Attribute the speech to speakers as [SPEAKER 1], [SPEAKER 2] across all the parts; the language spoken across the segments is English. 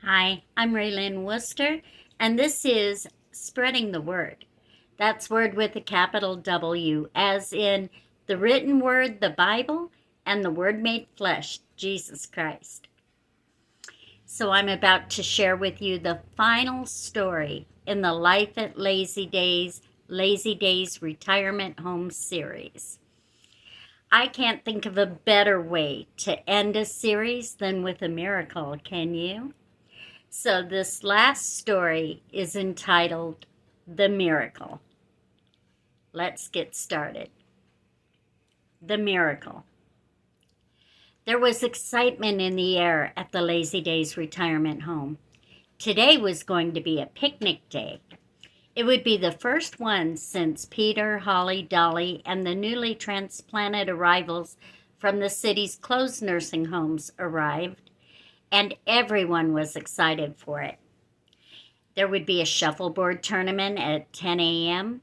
[SPEAKER 1] Hi, I'm Raylyn Worcester, and this is Spreading the Word. That's word with a capital W, as in the written word, the Bible, and the Word made flesh, Jesus Christ. So I'm about to share with you the final story in the Life at Lazy Days Retirement Home series. I can't think of a better way to end a series than with a miracle, can you? So this last story is entitled The Miracle. Let's get started. The Miracle. There was excitement in the air at the Lazy Days retirement home. Today was going to be a picnic day. It would be the first one since Peter, Holly, Dolly, and the newly transplanted arrivals from the city's closed nursing homes arrived, and everyone was excited for it. There would be a shuffleboard tournament at 10 a.m.,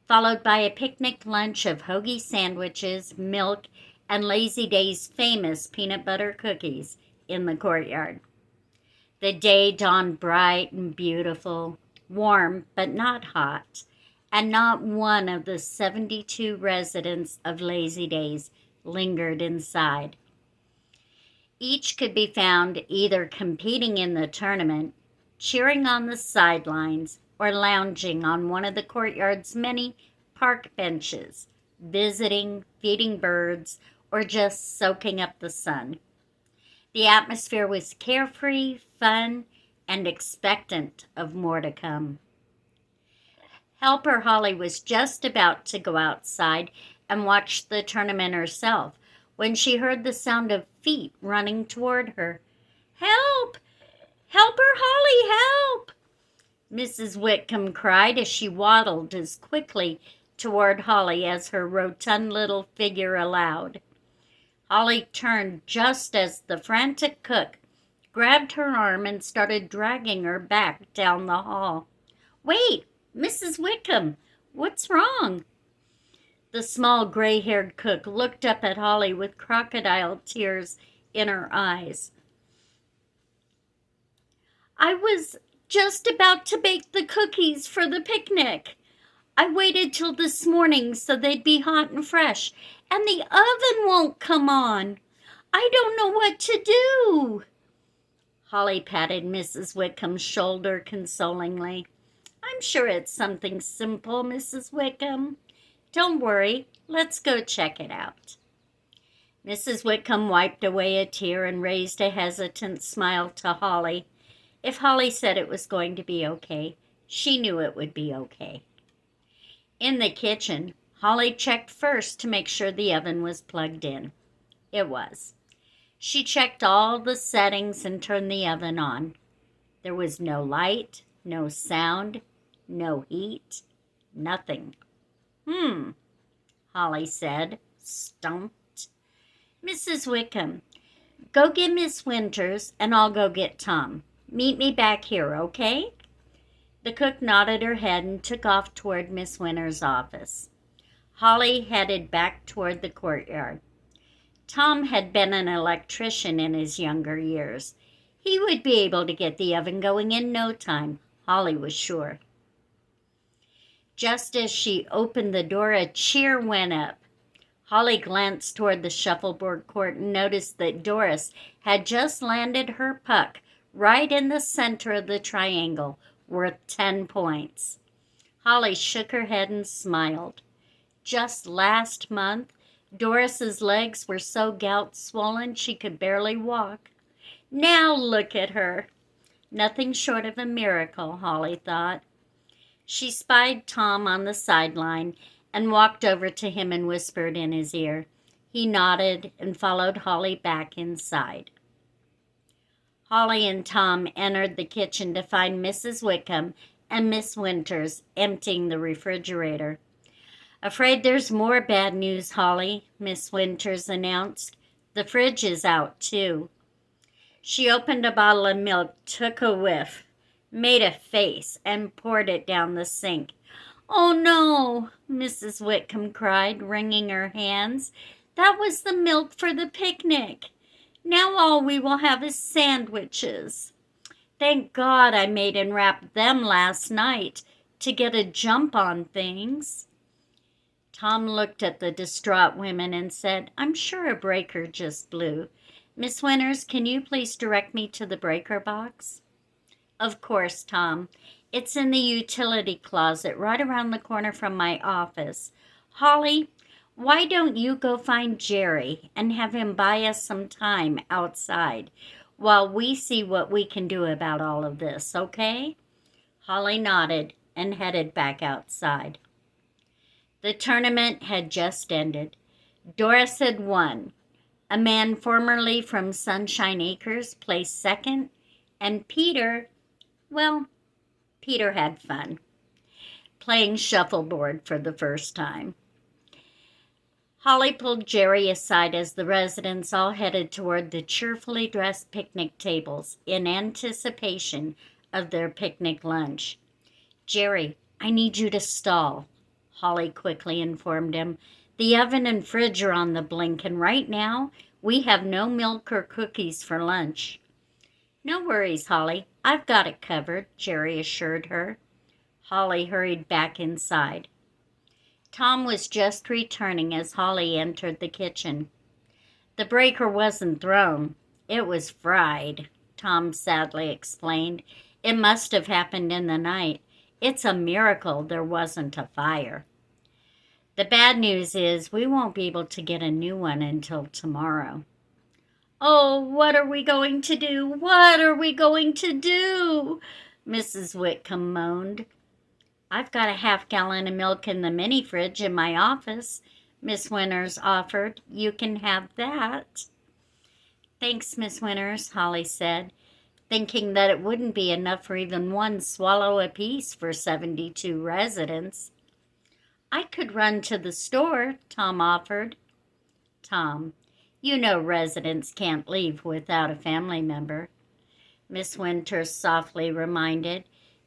[SPEAKER 1] followed by a picnic lunch of hoagie sandwiches, milk, and Lazy Days' famous peanut butter cookies in the courtyard. The day dawned bright and beautiful, warm but not hot, and not one of the 72 residents of Lazy Days lingered inside. Each could be found either competing in the tournament, cheering on the sidelines, or lounging on one of the courtyard's many park benches, visiting, feeding birds, or just soaking up the sun. The atmosphere was carefree, fun, and expectant of more to come. Helper Holly was just about to go outside and watch the tournament herself when she heard the sound of feet running toward her. "Help! Helper Holly, help!" Mrs. Whitcomb cried as she waddled as quickly toward Holly as her rotund little figure allowed. Holly turned just as the frantic cook grabbed her arm and started dragging her back down the hall. "Wait, Mrs. Whitcomb, what's wrong?" The small gray-haired cook looked up at Holly with crocodile tears in her eyes. "I was just about to bake the cookies for the picnic. I waited till this morning so they'd be hot and fresh, and the oven won't come on. I don't know what to do." Holly patted Mrs. Whitcomb's shoulder consolingly. "I'm sure it's something simple, Mrs. Whitcomb. Don't worry, let's go check it out." Mrs. Whitcomb wiped away a tear and raised a hesitant smile to Holly. If Holly said it was going to be okay, she knew it would be okay. In the kitchen, Holly checked first to make sure the oven was plugged in. It was. She checked all the settings and turned the oven on. There was no light, no sound, no heat, nothing. Holly said, stumped. "Mrs. Whitcomb, go get Miss Winters and I'll go get Tom. Meet me back here, okay?" The cook nodded her head and took off toward Miss Winters' office. Holly headed back toward the courtyard. Tom had been an electrician in his younger years. He would be able to get the oven going in no time, Holly was sure. Just as she opened the door, a cheer went up. Holly glanced toward the shuffleboard court and noticed that Doris had just landed her puck right in the center of the triangle, worth 10 points. Holly shook her head and smiled. Just last month, Doris's legs were so gout swollen she could barely walk. Now look at her. Nothing short of a miracle, Holly thought. She spied Tom on the sideline and walked over to him and whispered in his ear. He nodded and followed Holly back inside. Holly and Tom entered the kitchen to find Mrs. Whitcomb and Miss Winters emptying the refrigerator. "Afraid there's more bad news, Holly," Miss Winters announced. "The fridge is out, too." She opened a bottle of milk, took a whiff, made a face, and poured it down the sink. "Oh, no," Mrs. Whitcomb cried, wringing her hands. "That was the milk for the picnic. Now all we will have is sandwiches." Thank God I made and wrapped them last night to get a jump on things." Tom looked at the distraught women and said, "I'm sure a breaker just blew. Miss Winters, can you please direct me to the breaker box?" "Of course, Tom. It's in the utility closet right around the corner from my office. Holly, why don't you go find Jerry and have him buy us some time outside while we see what we can do about all of this, okay?" Holly nodded and headed back outside. The tournament had just ended. Doris had won. A man formerly from Sunshine Acres placed second, and Peter had fun, playing shuffleboard for the first time. Holly pulled Jerry aside as the residents all headed toward the cheerfully dressed picnic tables in anticipation of their picnic lunch. "Jerry, I need you to stall," Holly quickly informed him. "The oven and fridge are on the blink, and right now we have no milk or cookies for lunch." "No worries, Holly. I've got it covered," Jerry assured her. Holly hurried back inside. Tom was just returning as Holly entered the kitchen. "The breaker wasn't thrown. It was fried," Tom sadly explained. "It must have happened in the night. It's a miracle there wasn't a fire. The bad news is we won't be able to get a new one until tomorrow." "Oh, what are we going to do? What are we going to do?" Mrs. Whitcomb moaned. "I've got a half-gallon of milk in the mini fridge in my office," Miss Winters offered. "You can have that." "Thanks, Miss Winters," Holly said, thinking that it wouldn't be enough for even one swallow apiece for 72 residents. "I could run to the store," Tom offered. "Tom, you know residents can't leave without a family member," Miss Winters softly reminded.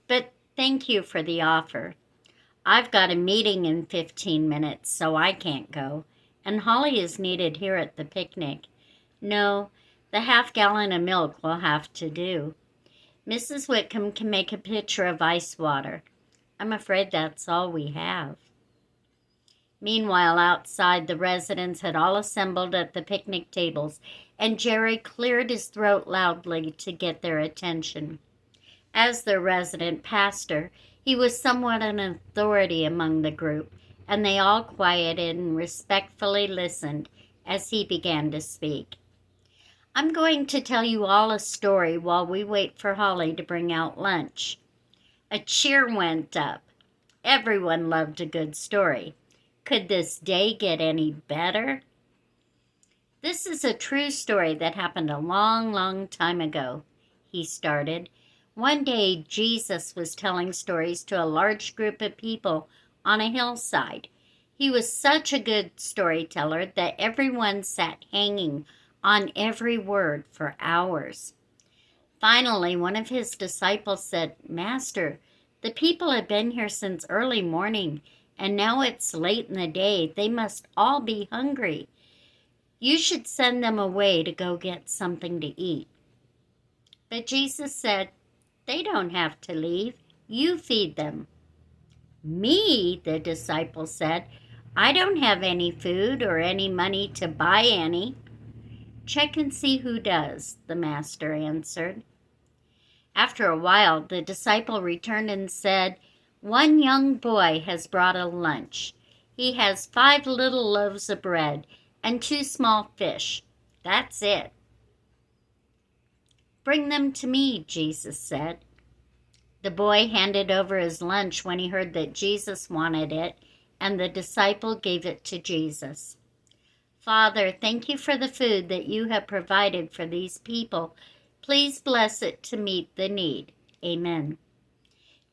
[SPEAKER 1] "But thank you for the offer. I've got a meeting in 15 minutes, so I can't go, and Holly is needed here at the picnic. No, the half-gallon of milk will have to do. Mrs. Whitcomb can make a pitcher of ice water. I'm afraid that's all we have." Meanwhile, outside, the residents had all assembled at the picnic tables, and Jerry cleared his throat loudly to get their attention. As their resident pastor, he was somewhat an authority among the group, and they all quieted and respectfully listened as he began to speak. "I'm going to tell you all a story while we wait for Holly to bring out lunch." A cheer went up. Everyone loved a good story. Could this day get any better? "This is a true story that happened a long, long time ago," he started. "One day, Jesus was telling stories to a large group of people on a hillside. He was such a good storyteller that everyone sat hanging on every word for hours. Finally, one of his disciples said, 'Master, the people have been here since early morning, and now it's late in the day. They must all be hungry. You should send them away to go get something to eat.' But Jesus said, 'They don't have to leave. You feed them.' 'Me?' the disciple said. 'I don't have any food or any money to buy any.' 'Check and see who does,' the master answered. After a while, the disciple returned and said, 'One young boy has brought a lunch. He has 5 little loaves of bread and 2 small fish. That's it.' 'Bring them to me,' Jesus said. The boy handed over his lunch when he heard that Jesus wanted it, and the disciple gave it to Jesus. 'Father, thank you for the food that you have provided for these people. Please bless it to meet the need. Amen.'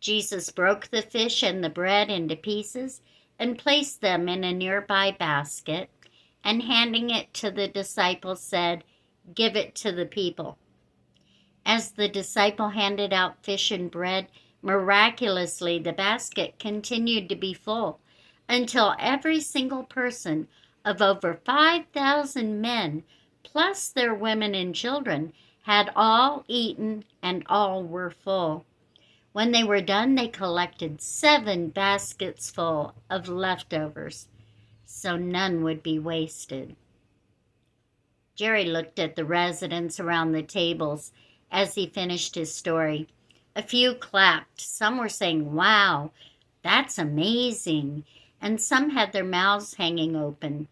[SPEAKER 1] Jesus broke the fish and the bread into pieces and placed them in a nearby basket, and handing it to the disciple said, 'Give it to the people.' As the disciple handed out fish and bread, miraculously the basket continued to be full until every single person of over 5,000 men, plus their women and children, had all eaten, and all were full. When they were done, they collected 7 baskets full of leftovers, so none would be wasted. Jerry looked at the residents around the tables as he finished his story. A few clapped. Some were saying, "Wow, that's amazing," and some had their mouths hanging open.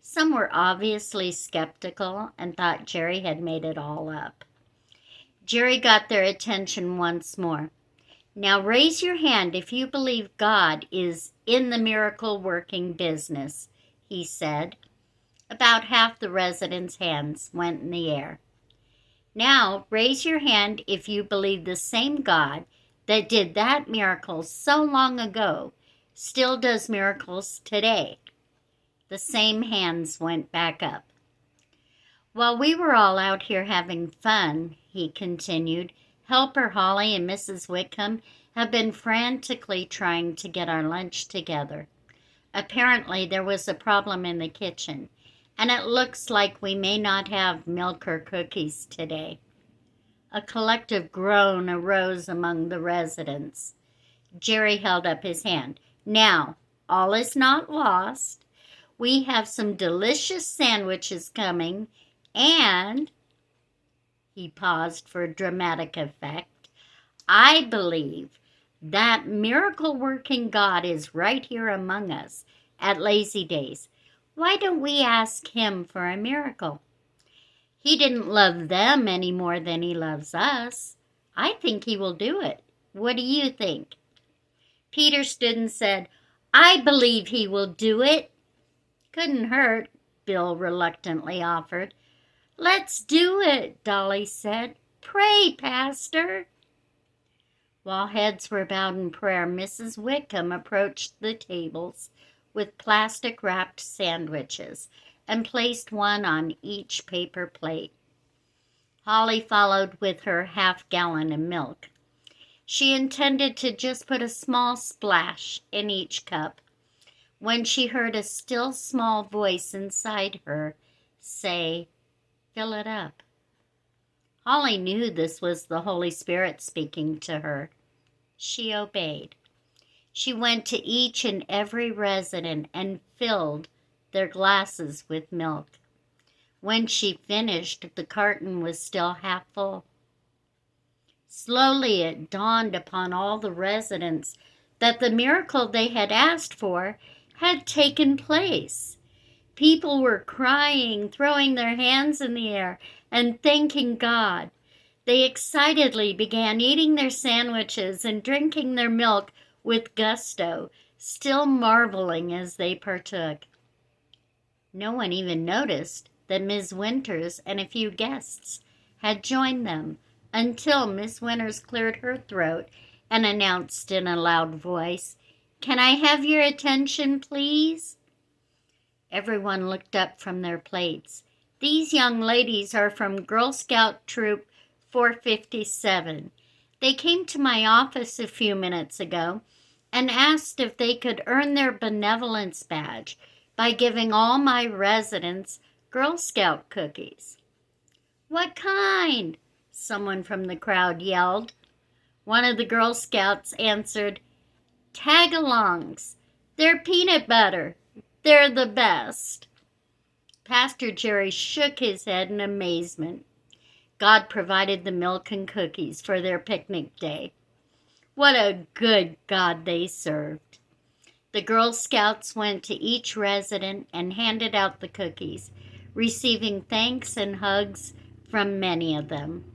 [SPEAKER 1] Some were obviously skeptical and thought Jerry had made it all up. Jerry got their attention once more. "Now raise your hand if you believe God is in the miracle-working business," he said. About half the residents' hands went in the air. "Now raise your hand if you believe the same God that did that miracle so long ago still does miracles today." The same hands went back up. "While we were all out here having fun," he continued, "Helper Holly and Mrs. Wickham have been frantically trying to get our lunch together. Apparently there was a problem in the kitchen, and it looks like we may not have milk or cookies today." A collective groan arose among the residents. Jerry held up his hand. "Now, all is not lost. We have some delicious sandwiches coming, and," he paused for dramatic effect, "I believe that miracle-working God is right here among us at Lazy Days. Why don't we ask him for a miracle? He didn't love them any more than he loves us. I think he will do it. What do you think?" Peter stood and said, "I believe he will do it." "Couldn't hurt," Bill reluctantly offered. "Let's do it," Dolly said. "Pray, Pastor." While heads were bowed in prayer, Mrs. Wickham approached the tables with plastic-wrapped sandwiches and placed one on each paper plate. Holly followed with her half-gallon of milk. She intended to just put a small splash in each cup when she heard a still small voice inside her say, "Fill it up." Holly knew this was the Holy Spirit speaking to her. She obeyed. She went to each and every resident and filled their glasses with milk. When she finished, the carton was still half full. Slowly it dawned upon all the residents that the miracle they had asked for had taken place. People were crying, throwing their hands in the air, and thanking God. They excitedly began eating their sandwiches and drinking their milk with gusto, still marveling as they partook. No one even noticed that Miss Winters and a few guests had joined them until Miss Winters cleared her throat and announced in a loud voice, "Can I have your attention, please?" Everyone looked up from their plates. "These young ladies are from Girl Scout Troop 457. They came to my office a few minutes ago and asked if they could earn their benevolence badge by giving all my residents Girl Scout cookies." "What kind?" someone from the crowd yelled. One of the Girl Scouts answered, "Tagalongs. They're peanut butter. They're the best." Pastor Jerry shook his head in amazement. God provided the milk and cookies for their picnic day. What a good God they served. The Girl Scouts went to each resident and handed out the cookies, receiving thanks and hugs from many of them.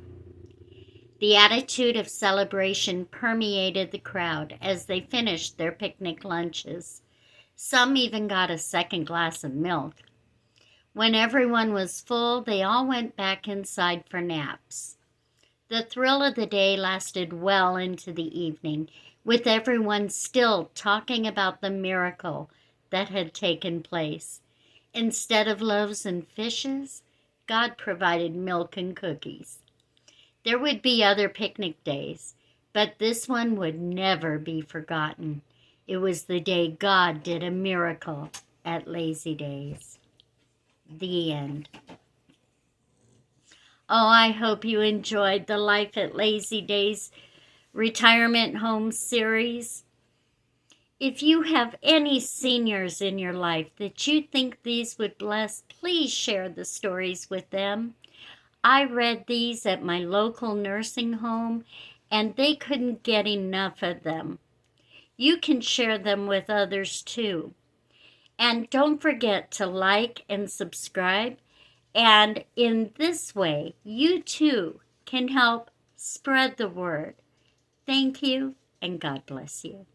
[SPEAKER 1] The attitude of celebration permeated the crowd as they finished their picnic lunches. Some even got a second glass of milk. When everyone was full, they all went back inside for naps. The thrill of the day lasted well into the evening, with everyone still talking about the miracle that had taken place. Instead of loaves and fishes, God provided milk and cookies. There would be other picnic days, but this one would never be forgotten. It was the day God did a miracle at Lazy Days. The end. Oh, I hope you enjoyed the Life at Lazy Days Retirement Home series. If you have any seniors in your life that you think these would bless, please share the stories with them. I read these at my local nursing home, and they couldn't get enough of them. You can share them with others too. And don't forget to like and subscribe. And in this way, you too can help spread the word. Thank you, and God bless you.